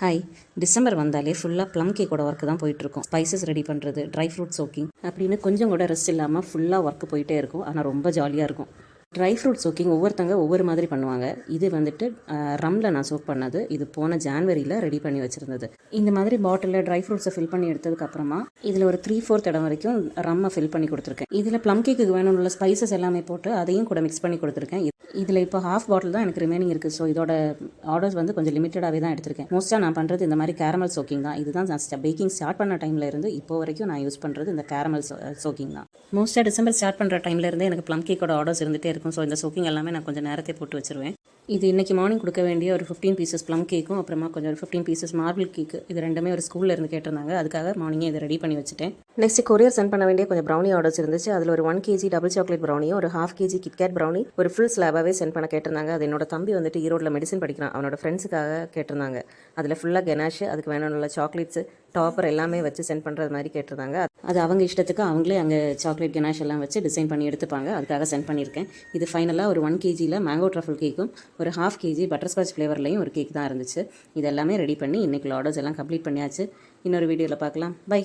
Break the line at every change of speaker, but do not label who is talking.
Hi. December வந்தாலே ஃபுல்லாக plum கேக்கோட work தான் போயிட்டுருக்கும். ஸ்பைசஸ் ரெடி பண்ணுறது, ட்ரை ஃப்ரூட் சோக்கிங் அப்படின்னு கொஞ்சம் கூட ரெஸ்ட் இல்லாமல் ஃபுல்லாக ஒர்க்கு போயிட்டே இருக்கும். ஆனால் ரொம்ப ஜாலியாக இருக்கும். ட்ரை ஃப்ரூட் சோக்கிங் ஒவ்வொருத்தங்க ஒவ்வொரு மாதிரி பண்ணுவாங்க. இது வந்துட்டு ரம்மில் நான் சோக் பண்ணது. இது போன ஜான்வரியில் ரெடி பண்ணி வச்சுருந்தது. இந்த மாதிரி பாட்டிலில் ட்ரை ஃப்ரூட்ஸை ஃபில் பண்ணி எடுத்ததுக்கப்புறமா இதில் ஒரு 3/4 இடம் வரைக்கும் ரம்மை ஃபில் பண்ணி கொடுத்துருக்கேன். இதில் ப்ளம் கேக்கு வேணும்ல ஸ்பைசஸ் எல்லாமே போட்டு அதையும் கூட மிக்ஸ் பண்ணி கொடுத்துருக்கேன். இதில் இப்போ ஹாஃப் பாட்டில் தான் எனக்கு ரிமைனிங் இருக்குது. ஸோ இதோட ஆர்டர்ஸ் வந்து கொஞ்சம் லிமிட்டடாகவே தான் எடுத்திருக்கேன். மோஸ்ட்டாக நான் பண்ணுறது இந்த மாதிரி கேரமல் சோக்கிங் தான். இதுதான் நான் பேக்கிங் ஸ்டார்ட் பண்ண டைமில் இருந்து இப்போ வரைக்கும் நான் யூஸ் பண்ணுறது இந்த கேரமல் சோக்கிங் தான். மோஸ்ட்டாக டிசம்பர் ஸ்டார்ட் பண்ணுற டைமில் இருந்தே எனக்கு ப்ளம் கேக்கோட ஆர்டர்ஸ் இருந்துகிட்டே இருக்கும். ஸோ இந்த சோக்கிங் எல்லாமே நான் கொஞ்சம் நேரத்தை போட்டு வச்சுருவேன். இது இன்றைக்கி மார்னிங் கொடுக்க வேண்டிய ஒரு 15 பீசஸ் ப்ளம் கேக்கும், அப்புறமா கொஞ்சம் ஒரு 15 பீசஸ் மார்பிள் கேக்கு. இது ரெண்டுமே ஒரு ஸ்கூலில் இருந்து கேட்டிருந்தாங்க. அதுக்காக மார்னிங்கே இதை ரெடி பண்ணி வச்சுட்டேன். நெக்ஸ்ட் கொரியர் சென்ட் பண்ண வேண்டிய கொஞ்சம் ப்ரௌனி ஆர்டர்ஸ் இருந்துச்சு. அதில் ஒரு 1 kg டபுள் சாக்லேட் ப்ரௌனியும், ஒரு 1/2 kg கிட்கேட் ப்ரௌனி, ஒரு ஃபுல் ஸ்லாபாகவே சென்ட் பண்ண கேட்டிருந்தாங்க. அது என்னோட தம்பி வந்துட்டு ஈரோட்டில் மெடிசன் படிக்கிறான். அவனோட ஃப்ரெண்ட்ஸுக்காக கேட்டிருந்தாங்க. அதில் ஃபுல்லாக கெனாஷ், அதுக்கு வேணும்ல சாக்லேட்ஸு, டாப்பர் எல்லாமே வச்சு சென்ட் பண்ணுறது மாதிரி கேட்டிருந்தாங்க. அது அவங்க இஷ்டத்துக்கு அவங்களே அங்கே சாக்லேட் கெனாஷ் எல்லாம் வச்சு டிசைன் பண்ணி எடுத்துப்பாங்க. அதுக்காக சென்ட் பண்ணியிருக்கேன். இது ஃபைனலாக ஒரு 1 kgயில் மேங்கோ ட்ரஃபிள் கேக்கும், ஒரு 1/2 kg பட்டர்ஸ்காட்ச் ஃப்ளேவர்லையும் ஒரு கேக் தான் இருந்துச்சு. இதெல்லாமே ரெடி பண்ணி இன்றைக்கி ஆர்டர்ஸ் எல்லாம் கம்ப்ளீட் பண்ணியாச்சு. இன்னொரு வீடியோவில் பார்க்கலாம். பை.